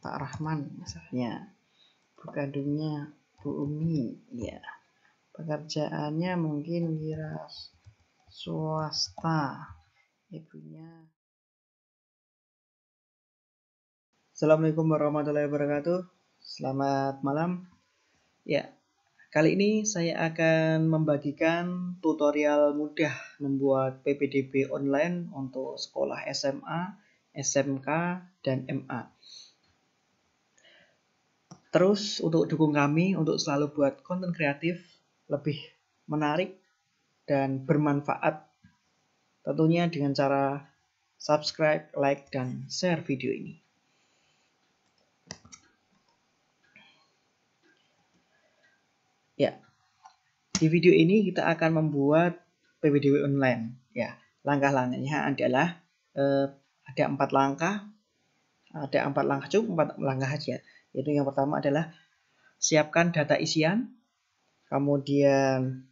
Pak Rahman misalnya, ibu kandungnya Bu Umi, ya. Pekerjaannya mungkin wira swasta, ibunya. Assalamualaikum warahmatullahi wabarakatuh. Selamat malam. Ya, kali ini saya akan membagikan tutorial mudah membuat PPDB online untuk sekolah SMA, SMK, dan MA. Terus untuk dukung kami untuk selalu buat konten kreatif lebih menarik dan bermanfaat, tentunya dengan cara subscribe, like, dan share video ini. Ya, di video ini kita akan membuat PPDB online. Ya, langkah-langkahnya adalah ada 4 langkah. Ada 4 langkah, cukup 4 langkah saja. Yaitu yang pertama adalah siapkan data isian, kemudian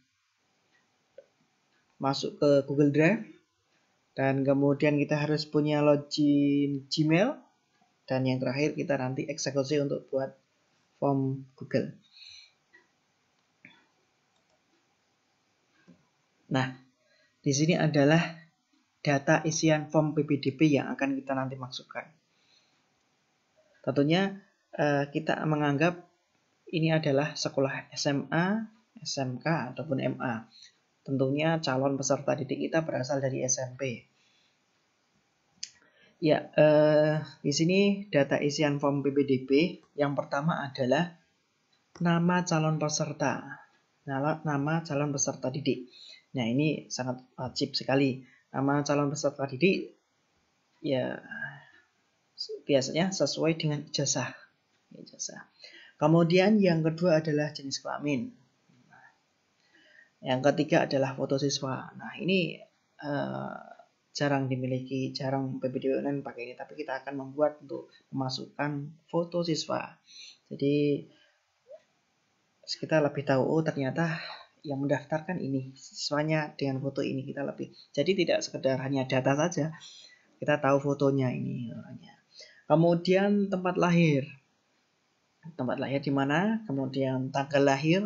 masuk ke Google Drive, dan kemudian kita harus punya login Gmail, dan yang terakhir kita nanti eksekusi untuk buat form Google. Nah, di sini adalah data isian form PPDB yang akan kita nanti masukkan. Tentunya kita menganggap ini adalah sekolah SMA, SMK, ataupun MA. Tentunya calon peserta didik kita berasal dari SMP. Ya, di sini data isian form PPDB yang pertama adalah nama calon peserta. Nama calon peserta didik. Nah, ini sangat wajib sekali. Nama calon peserta didik ya biasanya sesuai dengan ijazah. Kemudian yang kedua adalah jenis kelamin. Yang ketiga adalah foto siswa. Nah, ini jarang dimiliki, jarang PPDB online pakai ini, tapi kita akan membuat untuk memasukkan foto siswa. Jadi kita lebih tahu, oh ternyata yang mendaftarkan ini siswanya dengan foto ini, kita lebih. Jadi tidak sekedar hanya data saja, kita tahu fotonya ini orangnya. Kemudian tempat lahir di mana, kemudian tanggal lahir,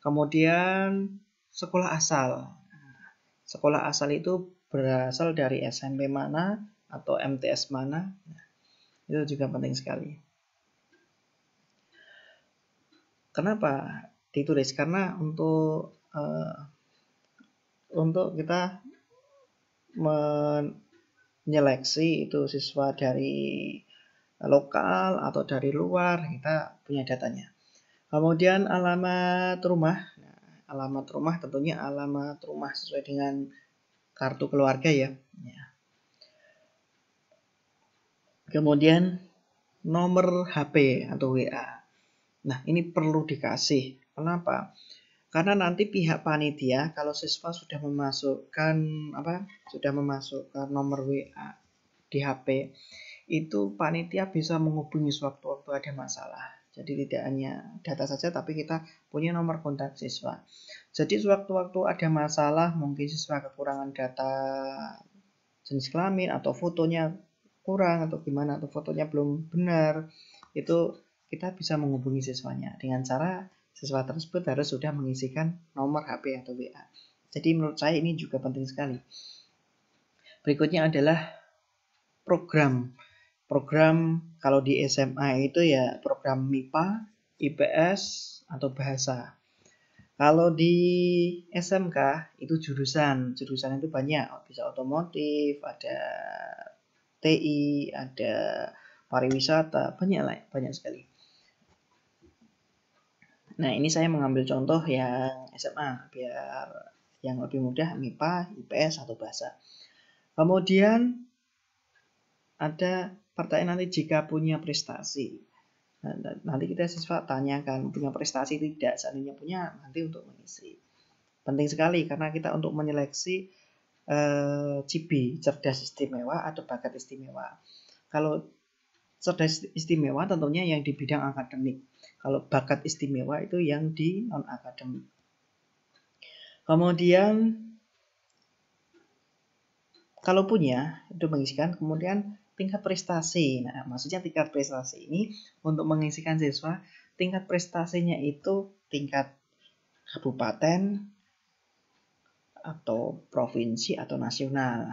kemudian sekolah asal. Sekolah asal itu berasal dari SMP mana atau MTS mana, itu juga penting sekali. Kenapa ditulis? Karena untuk kita menyeleksi itu siswa dari lokal atau dari luar, kita punya datanya. Kemudian alamat rumah. Nah, alamat rumah tentunya alamat rumah sesuai dengan kartu keluarga ya. Kemudian nomor HP atau WA. Nah, ini perlu dikasih. Kenapa? Karena nanti pihak panitia kalau siswa sudah memasukkan nomor WA di HP, itu panitia bisa menghubungi sewaktu-waktu ada masalah. Jadi tidak hanya data saja, tapi kita punya nomor kontak siswa. Jadi sewaktu-waktu ada masalah, mungkin siswa kekurangan data jenis kelamin atau fotonya kurang atau gimana, atau fotonya belum benar, itu kita bisa menghubungi siswanya dengan cara siswa tersebut harus sudah mengisikan nomor HP atau WA. Jadi menurut saya ini juga penting sekali. Berikutnya adalah program kalau di SMA itu ya program MIPA, IPS, atau bahasa. Kalau di SMK itu jurusan itu banyak, bisa otomotif, ada TI, ada pariwisata, banyak sekali. Nah, ini saya mengambil contoh yang SMA biar yang lebih mudah, MIPA, IPS, atau bahasa. Kemudian ada pertanyaan nanti jika punya prestasi. Nanti kita siswa tanyakan punya prestasi tidak, seandainya punya nanti untuk mengisi. Penting sekali karena kita untuk menyeleksi CIB, cerdas istimewa atau bakat istimewa. Kalau cerdas istimewa tentunya yang di bidang akademik. Kalau bakat istimewa itu yang di non-akademik. Kemudian kalau punya itu mengisikan, kemudian tingkat prestasi. Nah, maksudnya tingkat prestasi ini untuk mengisikan siswa, tingkat prestasinya itu tingkat kabupaten atau provinsi atau nasional.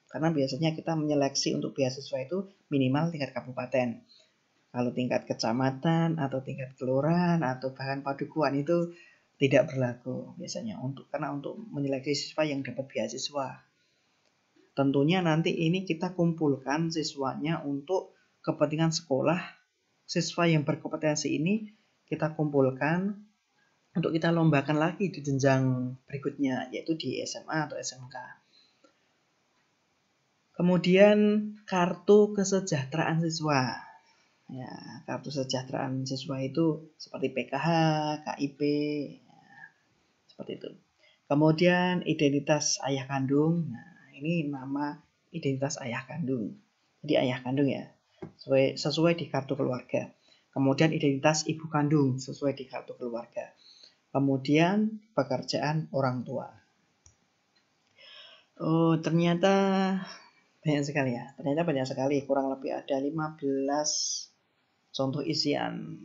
Karena biasanya kita menyeleksi untuk beasiswa itu minimal tingkat kabupaten. Kalau tingkat kecamatan atau tingkat kelurahan atau bahkan padukuhan itu tidak berlaku biasanya karena untuk menyeleksi siswa yang dapat beasiswa. Tentunya nanti ini kita kumpulkan siswanya untuk kepentingan sekolah. Siswa yang berkompetensi ini kita kumpulkan untuk kita lombakan lagi di jenjang berikutnya, yaitu di SMA atau SMK. Kemudian kartu kesejahteraan siswa. Ya, kartu kesejahteraan siswa itu seperti PKH, KIP, ya, seperti itu. Kemudian identitas ayah kandung. Nah, ini nama identitas ayah kandung. Jadi ayah kandung ya, sesuai di kartu keluarga. Kemudian identitas ibu kandung sesuai di kartu keluarga. Kemudian pekerjaan orang tua. Oh, ternyata banyak sekali ya. Ternyata banyak sekali, kurang lebih ada 15 contoh isian.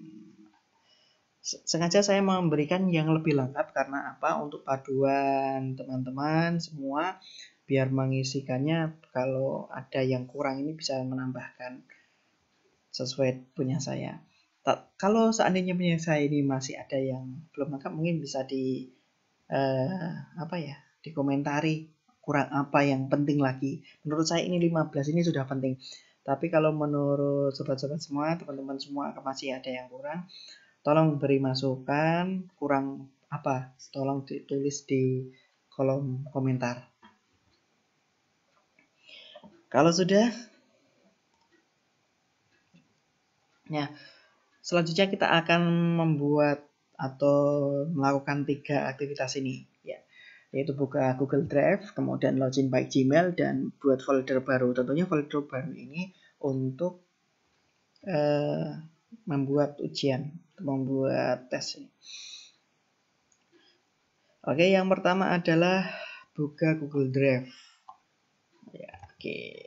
Sengaja saya memberikan yang lebih lengkap karena apa? Untuk paduan teman-teman semua, biar mengisikannya kalau ada yang kurang ini bisa menambahkan sesuai punya saya. Kalau seandainya punya saya ini masih ada yang belum lengkap, mungkin bisa dikomentari kurang apa yang penting lagi. Menurut saya ini 15 ini sudah penting. Tapi kalau menurut sobat-sobat semua, teman-teman semua masih ada yang kurang, tolong beri masukan, kurang apa, tolong ditulis di kolom komentar. Kalau sudah, ya, selanjutnya kita akan membuat atau melakukan 3 aktivitas ini, ya, yaitu buka Google Drive, kemudian login by Gmail, dan buat folder baru. Tentunya folder baru ini untuk membuat ujian, membuat tes. Oke, yang pertama adalah buka Google Drive. Ya, oke.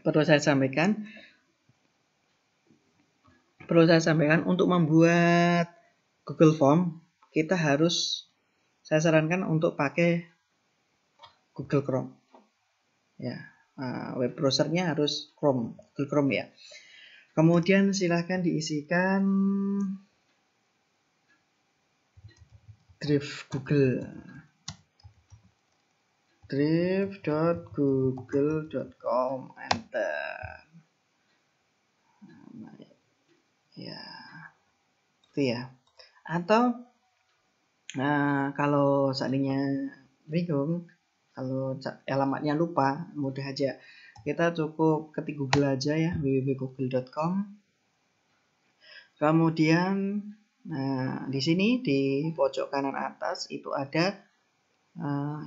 Perlu saya sampaikan untuk membuat Google Form, kita saya sarankan untuk pakai Google Chrome. Ya, web browsernya harus Google Chrome ya. Kemudian silahkan diisikan Drive Google. drive.google.com, enter. Ya, itu ya. Atau kalau seandainya bingung, kalau alamatnya lupa, mudah aja. Kita cukup ketik Google aja ya, www.google.com. Kemudian di sini di pojok kanan atas itu ada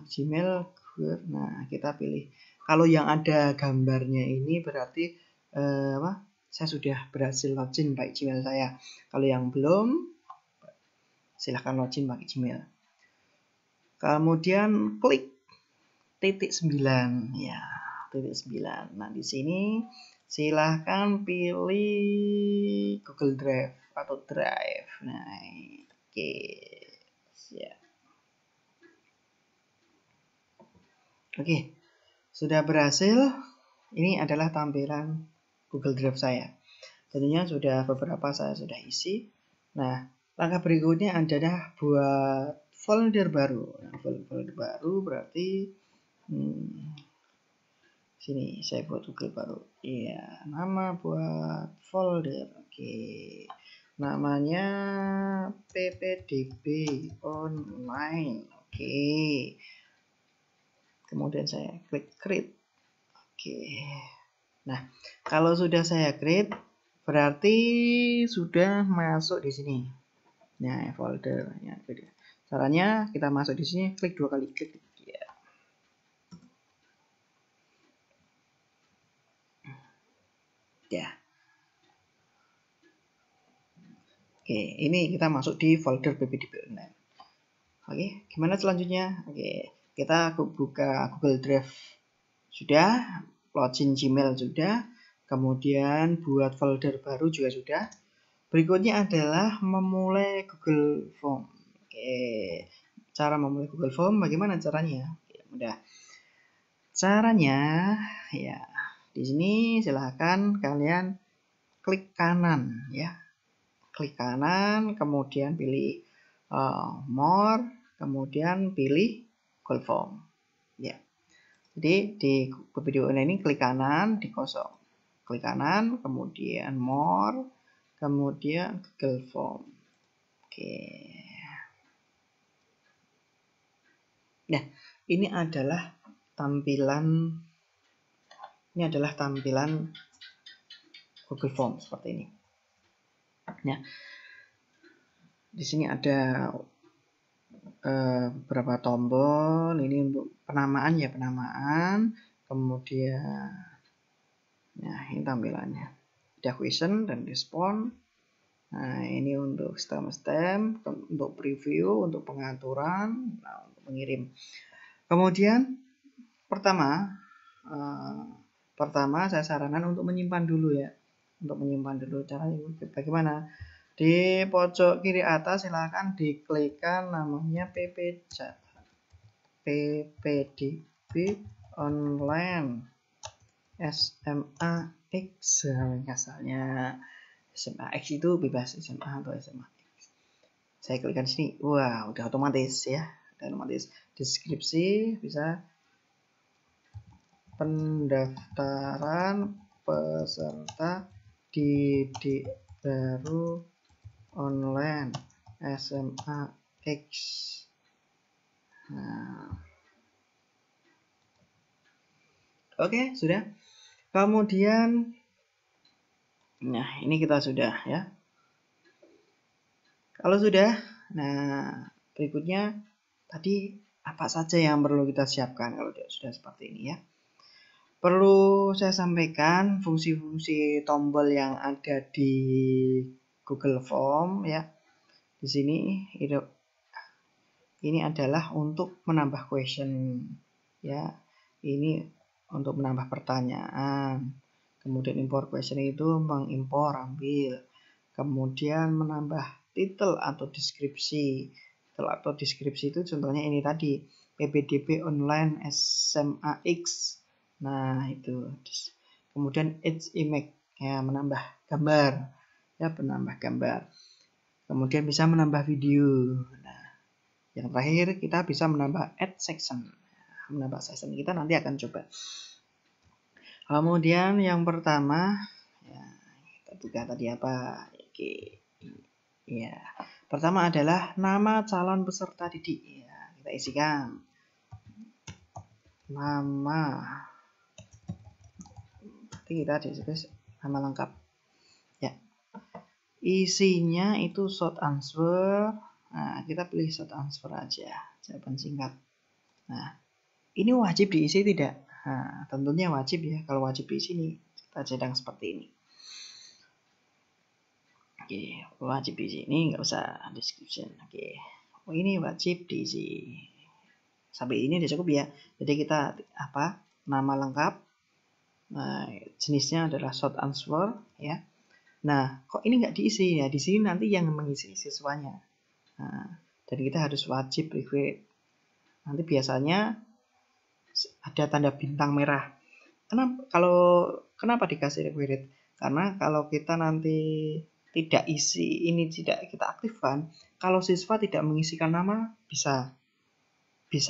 Gmail. Nah, kita pilih. Kalau yang ada gambarnya ini berarti saya sudah berhasil login pakai Gmail saya. Kalau yang belum, silahkan login pakai Gmail. Kemudian klik titik 9 ya, titik 9. Nah, di sini silahkan pilih Google Drive atau Drive. Nah, oke. Siap. Oke, sudah berhasil. Ini adalah tampilan Google Drive saya. Tentunya sudah beberapa saya sudah isi. Nah, langkah berikutnya adalah buat folder baru. Nah, folder baru berarti sini saya buat Google baru. Iya, nama buat folder. Oke. Namanya ppdb online. Oke. Kemudian saya klik create. Oke. Nah, kalau sudah saya create, berarti sudah masuk di sini. Nah, folder. Caranya kita masuk di sini, klik 2 kali. Klik. Ya. Oke, ini kita masuk di folder ppdb online. Oke, gimana selanjutnya? Oke, kita buka Google Drive Sudah, login Gmail sudah, kemudian buat folder baru juga sudah. Berikutnya adalah memulai Google Form. Oke, cara memulai Google Form bagaimana caranya? Oke, mudah. Caranya ya di sini silahkan kalian klik kanan ya. Klik kanan, kemudian pilih more, kemudian pilih Google Form. Ya. Jadi di video ini klik kanan, dikosong. Klik kanan, kemudian more, kemudian Google Form. Oke. Nah, ini adalah tampilan Google Form seperti ini. Nah, di sini ada beberapa tombol. Ini untuk penamaan ya, kemudian nah ini tampilannya, ada question dan respon. Nah, ini untuk stem, untuk preview, untuk pengaturan, nah, untuk mengirim. Kemudian pertama saya sarankan untuk menyimpan dulu ya. Untuk menyimpan dulu caranya bagaimana? Di pojok kiri atas silahkan diklikkan namanya ppdb online SMAX asalnya. SMAX itu bebas SMA atau SMAX. Saya klikkan sini, wah udah otomatis ya, deskripsi bisa pendaftaran peserta didik baru online SMAX. Nah, oke, sudah. Kemudian nah, ini kita sudah ya. Kalau sudah, nah berikutnya tadi apa saja yang perlu kita siapkan kalau sudah seperti ini ya. Perlu saya sampaikan fungsi-fungsi tombol yang ada di Google Form ya. Di sini ini adalah untuk menambah question ya. Ini untuk menambah pertanyaan. Kemudian import question itu mengimpor, ambil. Kemudian menambah title atau deskripsi. Title atau deskripsi itu contohnya ini tadi, PPDB online SMAX. Nah, itu. Kemudian image ya, menambah gambar. Ya, menambah gambar. Kemudian bisa menambah video. Nah, yang terakhir kita bisa menambah add section. Menambah section kita nanti akan coba. Kemudian yang pertama ya, kita buka tadi apa? Oke. Ya. Pertama adalah nama calon peserta didik. Ya, kita isikan nama. Berarti kita ditulis nama lengkap. Ya. Isinya itu short answer. Nah, kita pilih short answer aja, jawaban singkat. Nah, ini wajib diisi tidak? Nah, tentunya wajib ya. Kalau wajib diisi nih, kita sedang seperti ini. Oke, wajib diisi. Ini nggak usah description. Oke, ini wajib diisi. Sampai ini udah cukup ya. Jadi kita apa? Nama lengkap. Nah, jenisnya adalah short answer ya. Nah, kok ini nggak diisi ya? Di sini nanti yang mengisi siswanya. Nah, jadi kita harus wajib required. Nanti biasanya ada tanda bintang merah. Kenapa dikasih required? Karena kalau kita nanti tidak isi, ini tidak kita aktifkan, kalau siswa tidak mengisikan nama bisa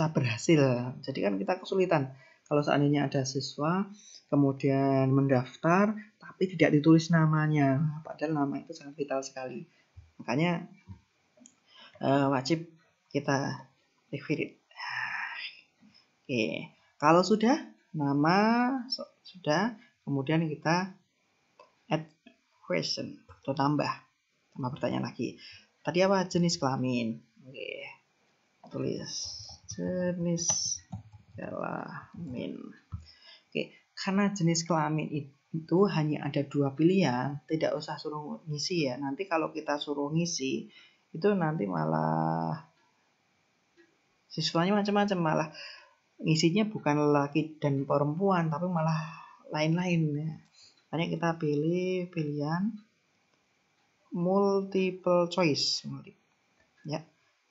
berhasil. Jadi kan kita kesulitan. Kalau seandainya ada siswa kemudian mendaftar tapi tidak ditulis namanya, padahal nama itu sangat vital sekali. Makanya wajib kita required. Oke, kalau sudah nama sudah, kemudian kita add question atau tambah pertanyaan lagi. Tadi apa? Jenis kelamin. Oke, tulis jenis kelamin. Oke, karena jenis kelamin itu hanya ada 2 pilihan, tidak usah suruh ngisi ya. Nanti kalau kita suruh ngisi itu nanti malah siswanya macam-macam, malah isinya bukan laki dan perempuan, tapi malah lain-lain ya. Makanya kita pilih pilihan multiple choice. Ya,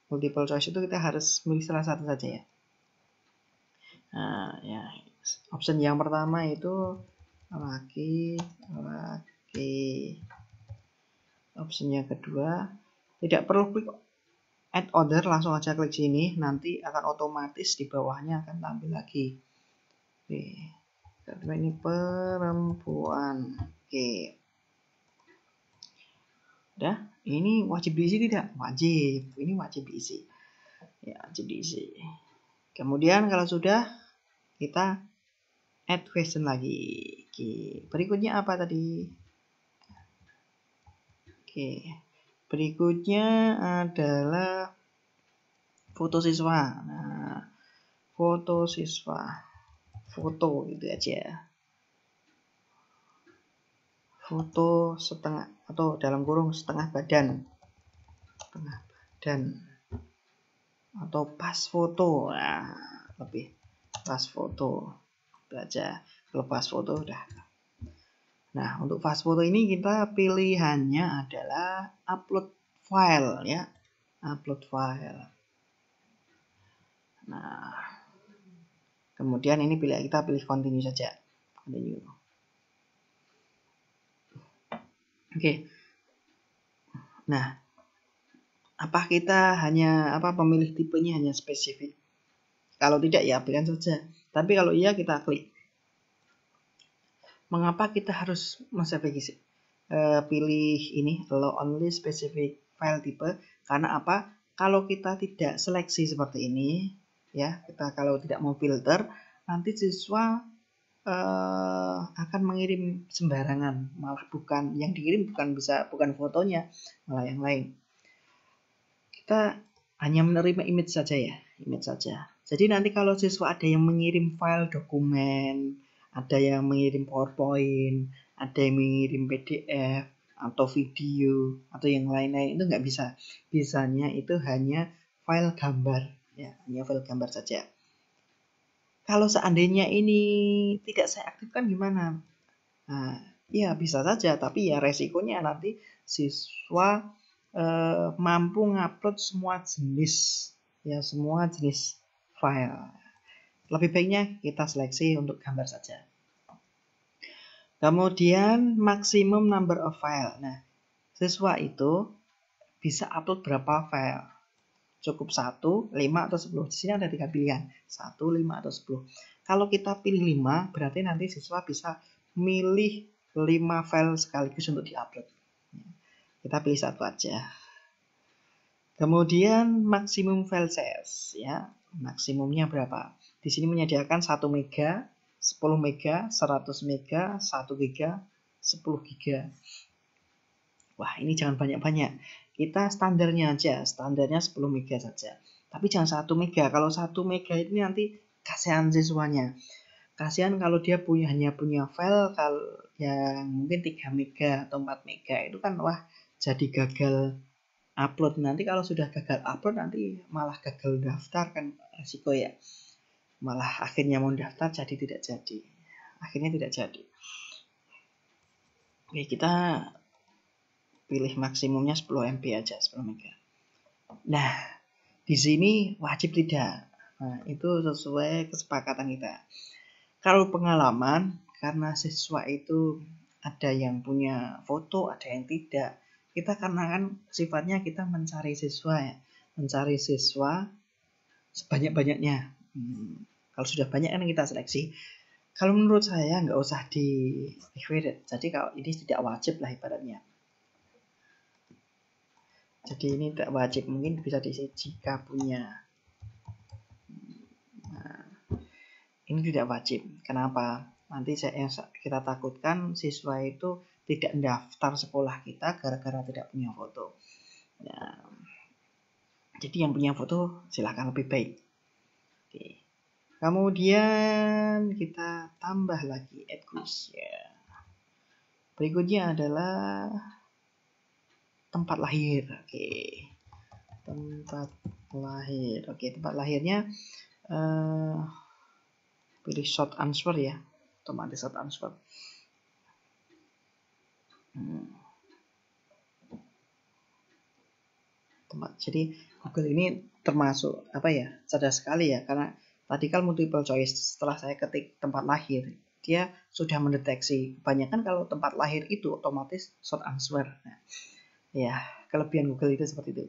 multiple choice itu kita harus milih salah satu saja ya. Nah, ya, option yang pertama itu laki. Option yang kedua, tidak perlu klik add order, langsung aja klik sini, nanti akan otomatis di bawahnya akan tampil lagi. Oke, kedua ini perempuan. Oke, udah. Ini wajib diisi tidak? Wajib. Ini wajib diisi. Ya, wajib diisi. Kemudian kalau sudah, kita add question lagi. Oke, berikutnya apa tadi? Oke, berikutnya adalah foto siswa. Nah, foto siswa, foto gitu aja. Foto setengah atau dalam kurung setengah badan, atau pas foto. Nah, lebih pas foto itu aja. Kalau pas foto udah. Nah, untuk pas foto ini kita pilihannya adalah upload file ya, upload file. Nah, kemudian ini kita pilih continue saja, continue. Oke. Nah, apa kita hanya pemilih tipenya hanya spesifik? Kalau tidak ya pilihan saja. Tapi kalau iya kita klik. Mengapa kita harus pilih ini allow only specific file type? Karena apa? Kalau kita tidak seleksi seperti ini, ya, kita kalau tidak mau filter, nanti siswa akan mengirim sembarangan, malah bukan yang dikirim bukan fotonya, malah yang lain. Kita hanya menerima image saja ya, image saja. Jadi nanti kalau siswa ada yang mengirim file dokumen, ada yang mengirim PowerPoint, ada yang mengirim PDF atau video atau yang lain-lain, itu nggak bisa. Bisanya itu hanya file gambar ya, hanya file gambar saja. Kalau seandainya ini tidak saya aktifkan gimana? Nah, ya bisa saja, tapi ya resikonya nanti siswa mampu ngupload semua jenis file. Lebih baiknya kita seleksi untuk gambar saja. Kemudian maksimum number of file. Nah, siswa itu bisa upload berapa file? Cukup 1, 5 atau 10. Di sini ada 3 pilihan, 1, 5 atau 10. Kalau kita pilih 5, berarti nanti siswa bisa milih 5 file sekaligus untuk diupload. Kita pilih satu aja. Kemudian maksimum file size ya. Maksimumnya berapa? Di sini menyediakan 1 mega, 10 mega, 100 mega, 1 giga, 10 giga. Wah, ini jangan banyak-banyak. Kita standarnya aja, standarnya 10 mega saja. Tapi jangan 1 mega. Kalau 1 mega ini nanti kasihan siswanya. Kasihan kalau dia hanya punya file yang mungkin 3 mega atau 4 mega, itu kan wah jadi gagal upload. Nanti kalau sudah gagal upload nanti malah gagal daftar, kan resiko ya. Malah akhirnya mau daftar jadi tidak jadi. Akhirnya tidak jadi. Oke, kita pilih maksimumnya 10 MB aja, 10 mega. Nah, di sini wajib tidak. Nah, itu sesuai kesepakatan kita. Kalau pengalaman, karena siswa itu ada yang punya foto, ada yang tidak. Kita karena kan sifatnya kita mencari siswa ya. Mencari siswa sebanyak-banyaknya. Kalau sudah banyak kan kita seleksi. Kalau menurut saya nggak usah di required. Jadi kalau ini tidak wajib lah ibaratnya. Jadi ini tidak wajib, mungkin bisa diisi jika punya. Nah, ini tidak wajib. Kenapa? Nanti kita takutkan siswa itu tidak daftar sekolah kita gara-gara tidak punya foto. Nah, jadi yang punya foto silakan lebih baik. Oke. Kemudian kita tambah lagi add quiz ya. Berikutnya adalah tempat lahir. Oke. Tempat lahir. Oke, tempat lahirnya pilih short answer ya, otomatis short answer. Jadi Google ini termasuk apa ya, cerdas sekali ya, karena tadi kan multiple choice, setelah saya ketik tempat lahir dia sudah mendeteksi. Kebanyakan kalau tempat lahir itu otomatis short answer. Nah, ya kelebihan Google itu seperti itu.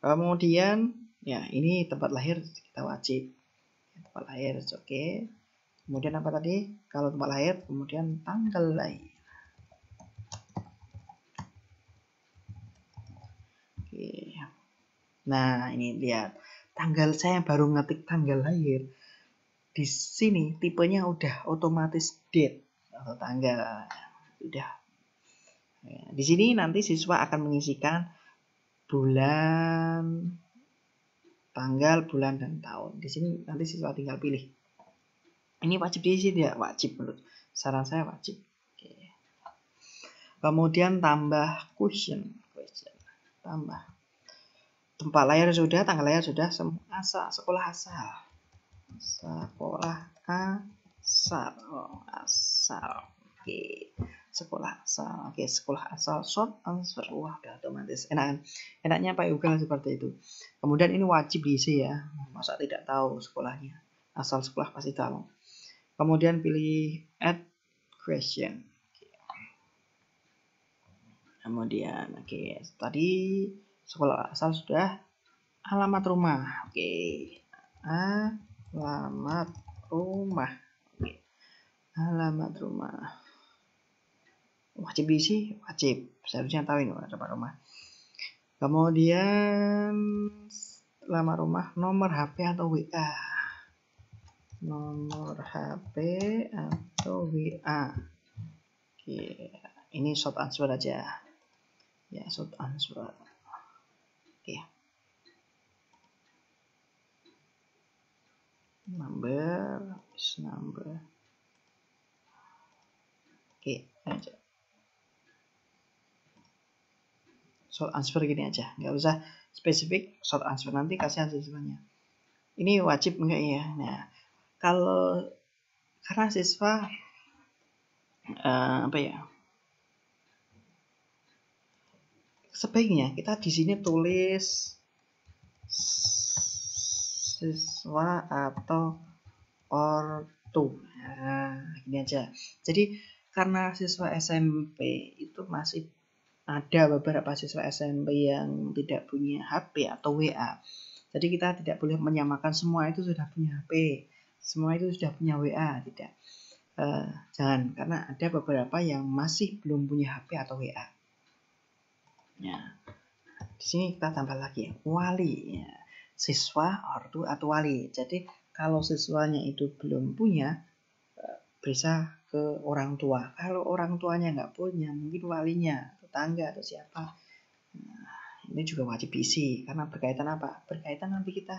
Kemudian ya ini tempat lahir kita wajib tempat lahir, oke. Kemudian apa tadi, kalau tempat lahir kemudian tanggal lahir. Oke. Nah ini lihat tanggal, saya baru ngetik tanggal lahir, di sini tipenya udah otomatis date atau tanggal, udah. Di sini nanti siswa akan mengisikan bulan, tanggal, bulan, dan tahun. Di sini nanti siswa tinggal pilih. Ini wajib diisi tidak? Wajib, menurut saran saya wajib. Oke. Kemudian tambah question. Tambah tempat lahir sudah, tanggal lahir sudah, asal, sekolah asal. Sekolah asal. Oh, asal. Oke. Sekolah asal. Oke, sekolah asal short answer. Wah, udah otomatis. Enaknya Pak Google seperti itu. Kemudian ini wajib diisi ya. Masa tidak tahu sekolahnya. Asal sekolah pasti tahu. Kemudian pilih add question. Kemudian oke, tadi sekolah asal sudah, alamat rumah. Oke. Alamat rumah. Oke. Alamat rumah. Wajib diisi, wajib. Seharusnya tahu ini alamat rumah. Kemudian alamat rumah, nomor HP atau WA. Nomor HP atau WA. Oke, ini short answer aja. Ya, short answer. Oke. Number. Oke, aja. Short answer gini aja, nggak usah spesifik, short answer, nanti kasihan siswanya. Ini wajib enggak ya? Nah, kalau karena siswa apa ya? Sebaiknya kita di sini tulis siswa atau ortu. Nah, gini aja. Jadi karena siswa SMP itu masih ada beberapa siswa SMP yang tidak punya HP atau WA. Jadi kita tidak boleh menyamakan semua itu sudah punya HP, semua itu sudah punya WA, tidak. Jangan, karena ada beberapa yang masih belum punya HP atau WA. Ya, di sini kita tambah lagi wali, ya. Siswa, ortu, atau wali. Jadi kalau siswanya itu belum punya, bisa ke orang tua. Kalau orang tuanya nggak punya, mungkin walinya, tetangga atau siapa. Nah, ini juga wajib diisi karena berkaitan apa? Berkaitan nanti kita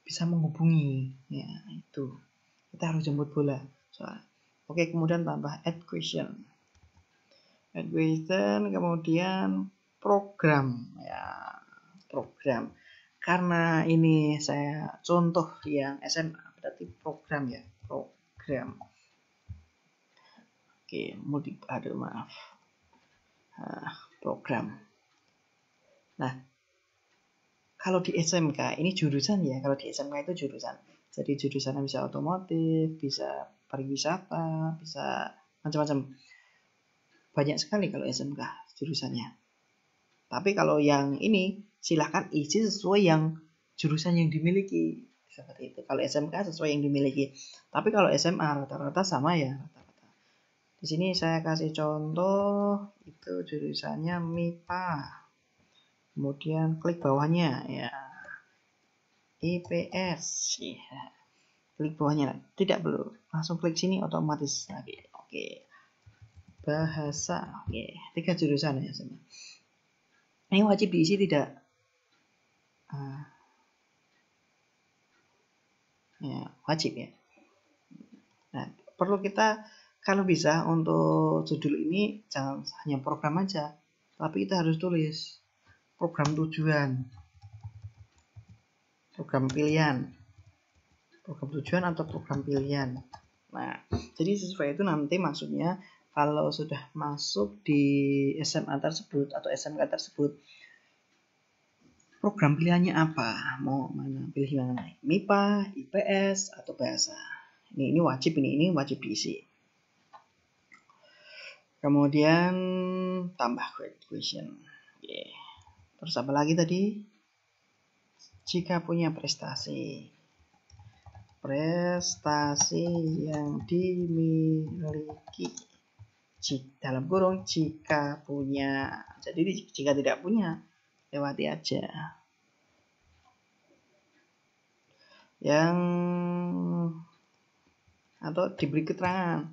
bisa menghubungi, ya itu. Kita harus jemput bola. Oke, kemudian tambah add question. Add question, kemudian program, ya program. Karena ini saya contoh yang SMA, berarti program ya, program. Oke, program. Nah, kalau di SMK ini jurusan ya, kalau di SMK itu jurusan. Jadi jurusannya bisa otomotif, bisa pariwisata, bisa macam-macam. Banyak sekali kalau SMK jurusannya. Tapi kalau yang ini silahkan isi sesuai yang jurusan yang dimiliki. Seperti itu. Kalau SMK sesuai yang dimiliki. Tapi kalau SMA rata-rata sama ya. Di sini saya kasih contoh, itu jurusannya MIPA. Kemudian klik bawahnya ya, IPS. Ya. Klik bawahnya, tidak perlu langsung klik sini otomatis lagi. Oke. Bahasa. Oke, 3 jurusan ya sama. Ini wajib diisi tidak? Ya, wajib ya. Nah, perlu kita kalau bisa untuk judul ini jangan hanya program aja, tapi kita harus tulis program tujuan, program pilihan, program tujuan atau program pilihan. Nah, jadi siswa itu nanti maksudnya kalau sudah masuk di SMA tersebut atau SMK tersebut, program pilihannya apa? Mau mana? Pilih mana? MIPA, IPS, atau bahasa. Ini wajib, ini wajib diisi. Kemudian tambah question. Yeah. Terus apa lagi tadi? Jika punya prestasi. Prestasi yang dimiliki. Dalam kurung jika punya. Jadi jika tidak punya, lewati aja. Yang atau diberi keterangan.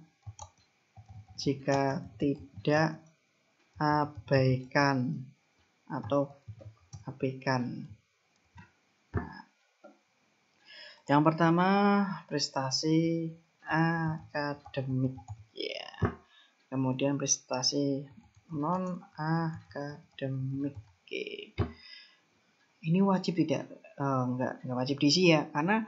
Jika tidak, abaikan atau abaikan. Yang pertama, prestasi akademik ya. Kemudian prestasi non akademik. Ini wajib tidak? Enggak wajib diisi ya, karena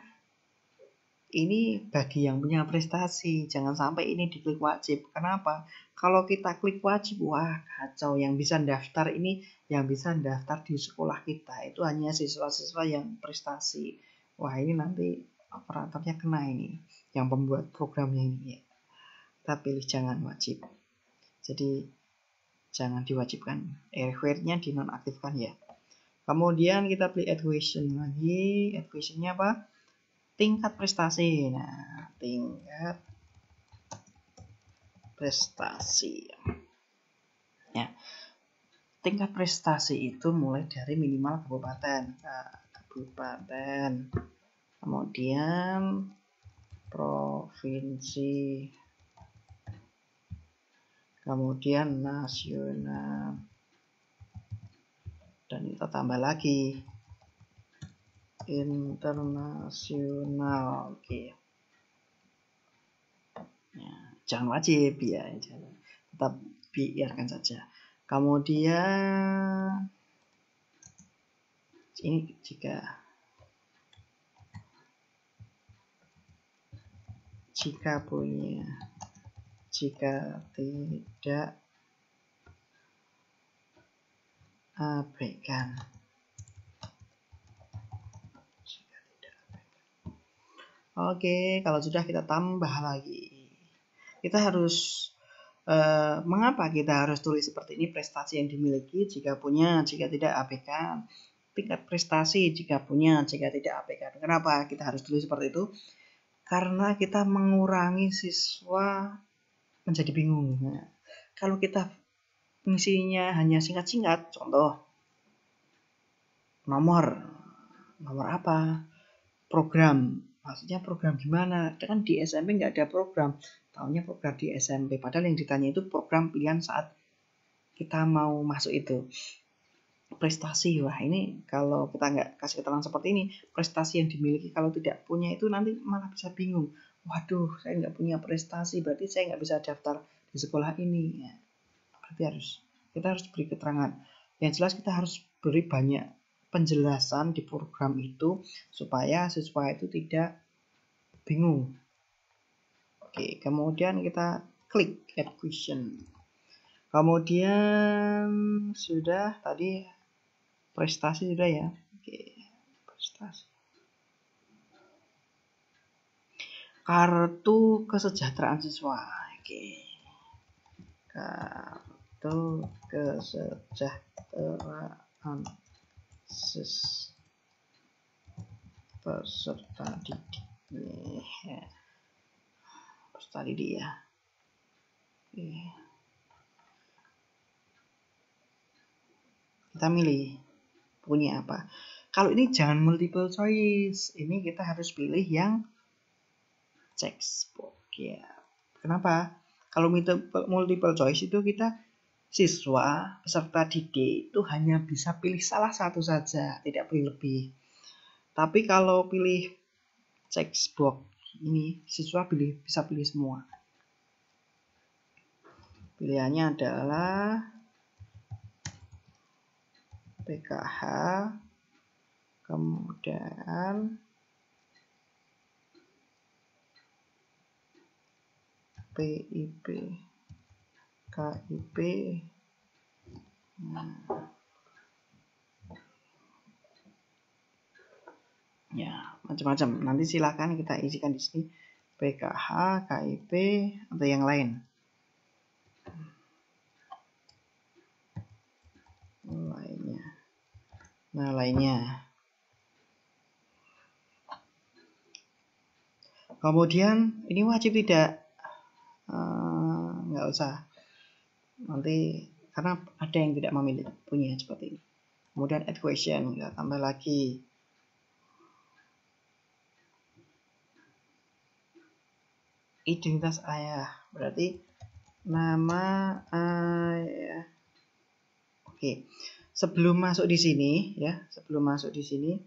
ini bagi yang punya prestasi. Jangan sampai ini diklik wajib. Kenapa? Kalau kita klik wajib, wah kacau. Yang bisa daftar ini, yang bisa daftar di sekolah kita itu hanya siswa-siswa yang prestasi. Wah ini nanti operatornya kena ini, yang pembuat programnya ini. Kita pilih jangan wajib. Jadi jangan diwajibkan. Require-nya dinonaktifkan ya. Kemudian kita pilih add question lagi. Add question-nya apa? Tingkat prestasi. Nah, tingkat prestasi. Ya. Tingkat prestasi itu mulai dari minimal kabupaten. Kabupaten. Kemudian provinsi. Kemudian nasional. Dan kita tambah lagi internasional. Oke. Ya, jangan wajib ya, tetap biarkan saja. Kemudian ini jika punya, jika tidak, abaikan. Oke, kalau sudah kita tambah lagi. Kita harus mengapa kita harus tulis seperti ini? Prestasi yang dimiliki jika punya, jika tidak abaikan. Tingkat prestasi jika punya, jika tidak abaikan. Kenapa kita harus tulis seperti itu? Karena kita mengurangi siswa menjadi bingung. Nah, kalau kita fungsinya hanya singkat-singkat, contoh nomor apa? Program. Maksudnya program gimana? Kan di SMP nggak ada program. Taunya program di SMP. Padahal yang ditanya itu program pilihan saat kita mau masuk itu. Prestasi, wah ini kalau kita nggak kasih keterangan seperti ini, prestasi yang dimiliki kalau tidak punya itu nanti malah bisa bingung. Waduh, saya nggak punya prestasi, berarti saya nggak bisa daftar di sekolah ini. Ya, berarti kita harus beri keterangan. Yang jelas kita harus beri banyak penjelasan di program itu supaya siswa itu tidak bingung. Oke, kemudian kita klik add question. Kemudian sudah tadi prestasi sudah ya. Oke, prestasi. Kartu kesejahteraan siswa. Oke. Kartu kesejahteraan peserta didik. Peserta didik ya. Oke. Kita milih punya apa. Kalau ini jangan multiple choice. Ini kita harus pilih yang textbook ya. Kenapa? Kalau multiple choice itu kita siswa peserta didik itu hanya bisa pilih salah satu saja, tidak pilih lebih. Tapi kalau pilih textbook ini siswa bisa pilih semua. Pilihannya adalah PKH, kemudian PIP, KIP. Ya, macam-macam. Nanti silakan kita isikan di sini PKH, KIP, atau yang lain. Lainnya. Kemudian ini wajib tidak? Nggak usah. Nanti karena ada yang tidak memilih punya seperti ini. Kemudian add question, kita tambah lagi. Identitas ayah, berarti nama ayah. Oke. Sebelum masuk di sini ya, sebelum masuk di sini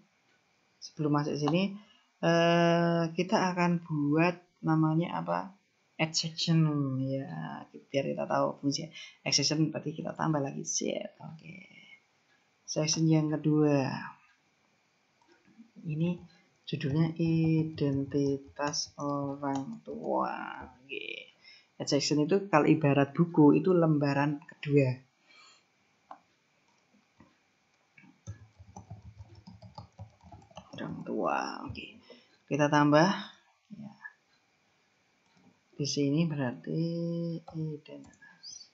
kita akan buat namanya apa? Add section ya, biar kita tahu fungsi add section. Berarti kita tambah lagi set. Oke. Section yang kedua. Ini judulnya identitas orang tua. Oke. Add section itu kalau ibarat buku itu lembaran kedua. Orang tua. Oke. Kita tambah ya. Di sini berarti identitas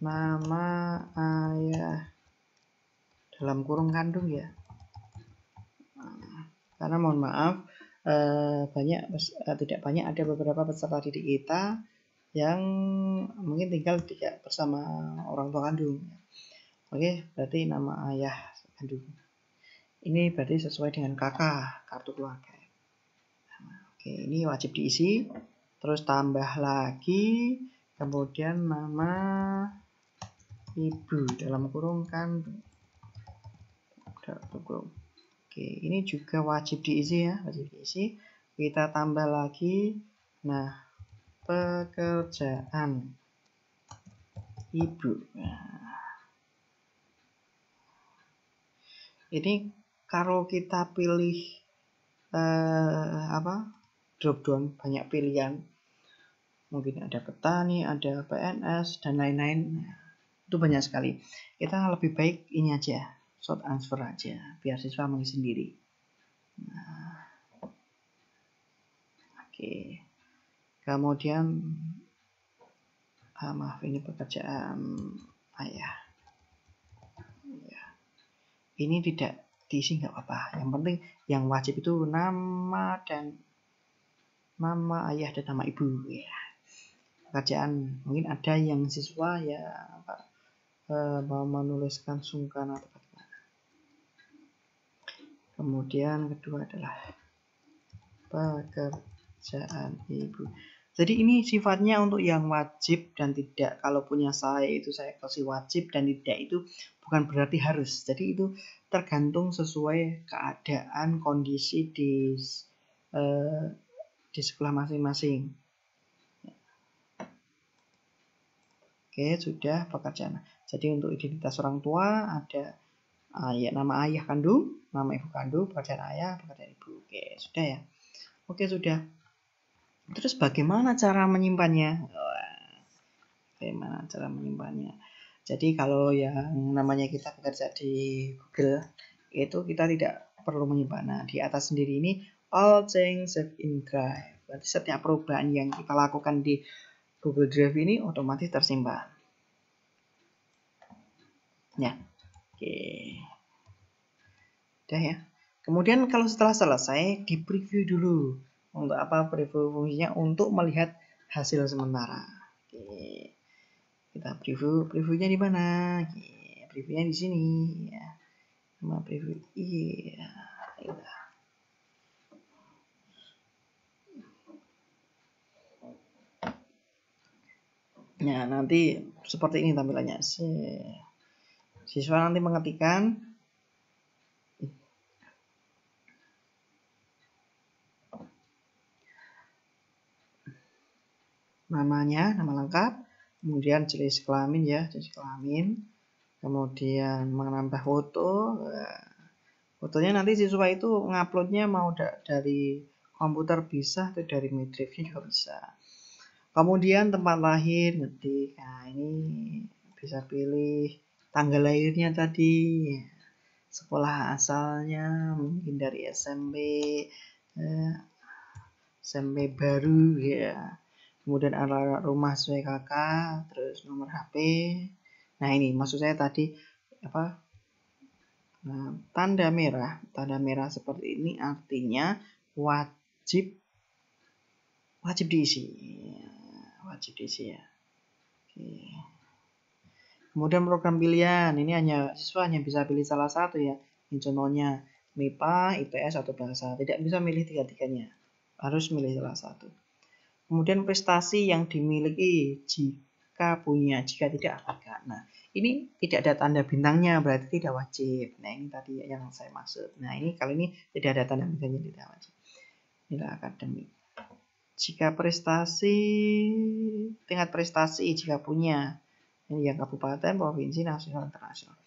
nama ayah dalam kurung kandung ya. Karena mohon maaf tidak banyak, ada beberapa peserta didik kita yang mungkin tinggal tidak bersama orang tua kandung. Oke, berarti nama ayah kandung. Ini berarti sesuai dengan KK, kartu keluarga. Oke, ini wajib diisi. Terus tambah lagi, kemudian nama ibu dalam kurung kandung. Oke, ini juga wajib diisi ya, wajib diisi. Kita tambah lagi, nah pekerjaan ibu. Nah, ini kalau kita pilih drop down banyak pilihan, mungkin ada petani, ada PNS dan lain-lain, itu banyak sekali. Kita lebih baik ini aja, short answer aja, biar siswa mengisi sendiri. Nah, oke. Kemudian maaf, ini pekerjaan ayah ya. Ini tidak diisi nggak apa-apa, yang penting yang wajib itu nama ayah dan nama ibu ya. Pekerjaan, mungkin ada yang siswa ya mau menuliskan sungkan atau bagaimana. Kemudian kedua adalah pekerjaan ibu. Jadi ini sifatnya untuk yang wajib dan tidak. Kalau punya saya itu saya kasih wajib dan tidak, itu bukan berarti harus. Jadi itu tergantung sesuai keadaan kondisi di sekolah masing-masing. Oke, sudah pekerjaan. Jadi untuk identitas orang tua ada nama ayah kandung, nama ibu kandung, pekerjaan ayah, pekerjaan ibu. Oke, sudah ya. Oke, sudah. Terus bagaimana cara menyimpannya? Bagaimana cara menyimpannya? Jadi kalau yang namanya kita bekerja di Google, itu kita tidak perlu menyimpan. Nah, di atas sendiri ini all change save in Drive. Berarti setiap perubahan yang kita lakukan di Google Drive ini otomatis tersimpan. Ya, oke. Udah ya. Kemudian kalau setelah selesai, di preview dulu. Untuk apa preview fungsinya? Untuk melihat hasil sementara. Oke. Kita previewnya di mana? Oke. Previewnya di sini ya. Sama preview. Iya. Nah, nanti seperti ini tampilannya. Siswa nanti mengetikkan namanya, nama lengkap, kemudian jenis kelamin ya, jenis kelamin, kemudian menambah foto. Fotonya nanti siswa itu nguploadnya mau dari komputer bisa, atau dari Midrive juga bisa. Kemudian tempat lahir ngetik. Nah, ini bisa pilih tanggal lahirnya tadi. Sekolah asalnya mungkin dari SMP baru ya. Kemudian alamat rumah sesuai kakak, terus nomor HP. Nah, ini maksud saya tadi apa? Nah, tanda merah seperti ini artinya wajib diisi. Wajib diisi ya. Oke. Kemudian program pilihan, ini siswa hanya bisa pilih salah satu ya. Ini contohnya MIPA, IPS atau bahasa. Tidak bisa milih tiga-tiganya. Harus milih salah satu. Kemudian prestasi yang dimiliki jika punya, jika tidak apakah. Nah, ini tidak ada tanda bintangnya berarti tidak wajib. Nah, ini tadi yang saya maksud. Nah, ini kali ini tidak ada tanda bintangnya, tidak wajib. Nilai akademik. Jika prestasi, tingkat prestasi jika punya, ini yang kabupaten, provinsi, nasional, internasional.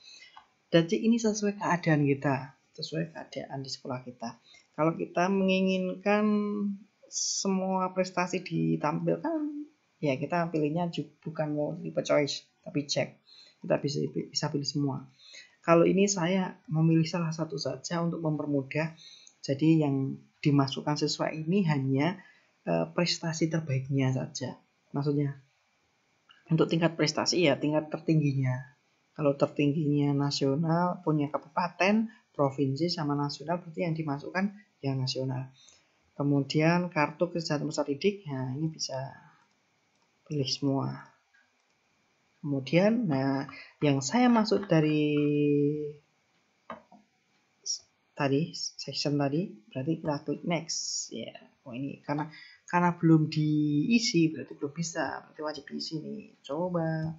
Jadi ini sesuai keadaan kita, sesuai keadaan di sekolah kita. Kalau kita menginginkan semua prestasi ditampilkan, ya kita pilihnya bukan multiple choice, tapi check. Kita bisa pilih semua. Kalau ini saya memilih salah satu saja untuk mempermudah. Jadi yang dimasukkan siswa ini hanya prestasi terbaiknya saja. Maksudnya untuk tingkat prestasi ya tingkat tertingginya. Kalau tertingginya nasional punya kabupaten, provinsi sama nasional berarti yang dimasukkan yang nasional. Kemudian kartu kesejahteraan peserta didik, nah ini bisa pilih semua. Kemudian, nah yang saya maksud dari section tadi berarti kita klik next ya. Oh ini karena belum diisi berarti belum bisa, berarti wajib diisi nih. Coba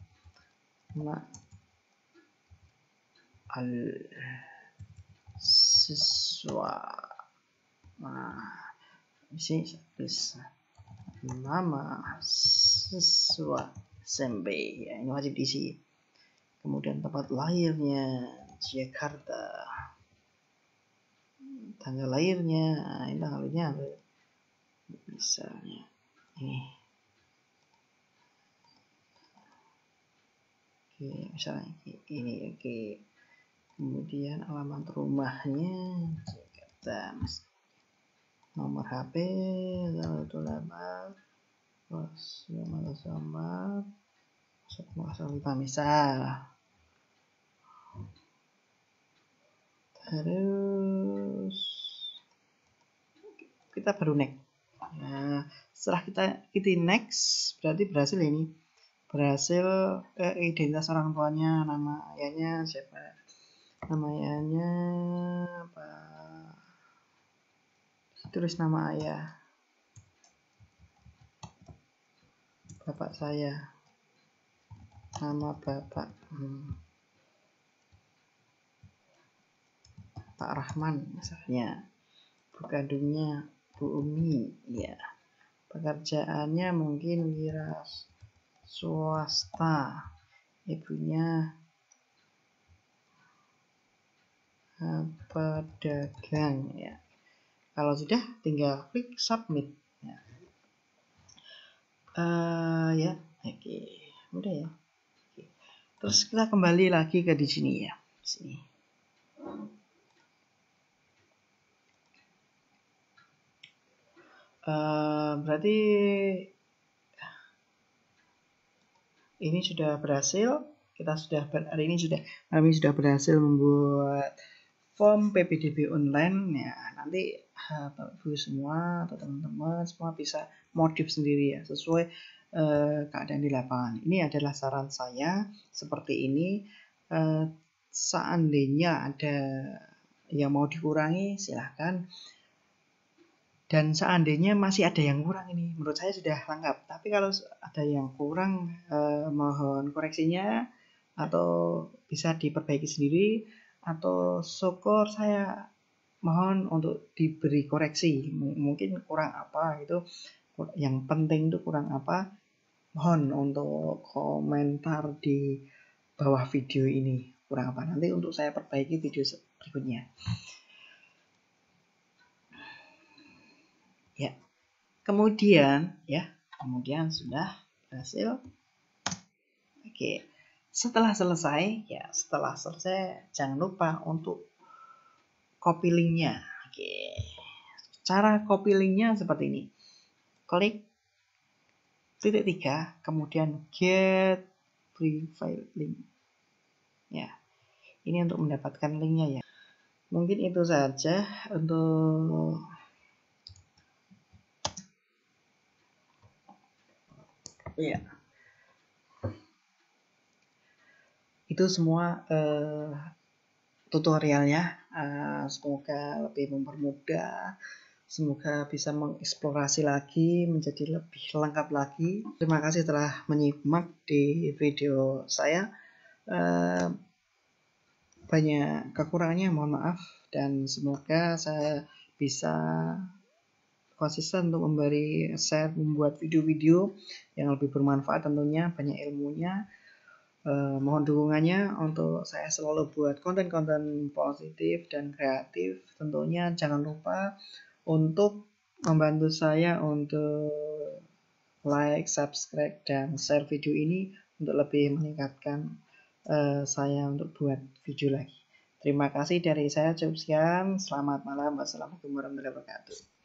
siswa. Nah, isi bisa nama siswa SMP ya, ini wajib diisi. Kemudian tempat lahirnya Jakarta, tanggal lahirnya, nah, ini tanggal lahirnya misalnya ini. Oke, misalnya ini oke. Kemudian alamat rumahnya Jakarta, nomor HP 118 misal. Terus kita baru next. Nah, setelah kita next berarti berhasil ini. Berhasil identitas orang tuanya, nama ayahnya siapa? Nama ayahnya apa? Tulis nama ayah. Bapak saya. Nama bapak. Pak Rahman misalnya. Bu kandungnya Bu Umi, ya. Pekerjaannya mungkin wira swasta. Ibunya pedagang, ya. Kalau sudah tinggal klik submit. Ya, ya, oke, udah ya. Oke. Terus kita kembali lagi ke di sini ya, sini. Berarti ini sudah berhasil. Hari ini sudah berhasil membuat form PPDB online ya. Nanti Bapak Ibu semua atau teman-teman semua bisa modif sendiri ya sesuai keadaan di lapangan. Ini adalah saran saya seperti ini. Seandainya ada yang mau dikurangi silahkan. Dan seandainya masih ada yang kurang ini, menurut saya sudah lengkap. Tapi kalau ada yang kurang, mohon koreksinya atau bisa diperbaiki sendiri. Atau syukur saya mohon untuk diberi koreksi. Mungkin kurang apa itu, yang penting itu kurang apa. Mohon untuk komentar di bawah video ini kurang apa. Nanti untuk saya perbaiki video berikutnya. Ya. Kemudian ya, Kemudian sudah berhasil. Oke, setelah selesai jangan lupa untuk copy linknya. Oke, cara copy linknya seperti ini. Klik titik 3, kemudian get free file link. Ya, ini untuk mendapatkan linknya ya. Mungkin itu saja untuk ya. Itu semua tutorialnya. Semoga lebih mempermudah, semoga bisa mengeksplorasi lagi menjadi lebih lengkap lagi. Terima kasih telah menyimak di video saya. Banyak kekurangannya, mohon maaf, dan semoga saya bisa konsisten untuk membuat video-video yang lebih bermanfaat, tentunya banyak ilmunya. Mohon dukungannya untuk saya selalu buat konten-konten positif dan kreatif. Tentunya jangan lupa untuk membantu saya untuk like, subscribe, dan share video ini untuk lebih meningkatkan saya untuk buat video lagi. Terima kasih dari saya, cukup sekian. Selamat malam. Wassalamualaikum warahmatullahi wabarakatuh.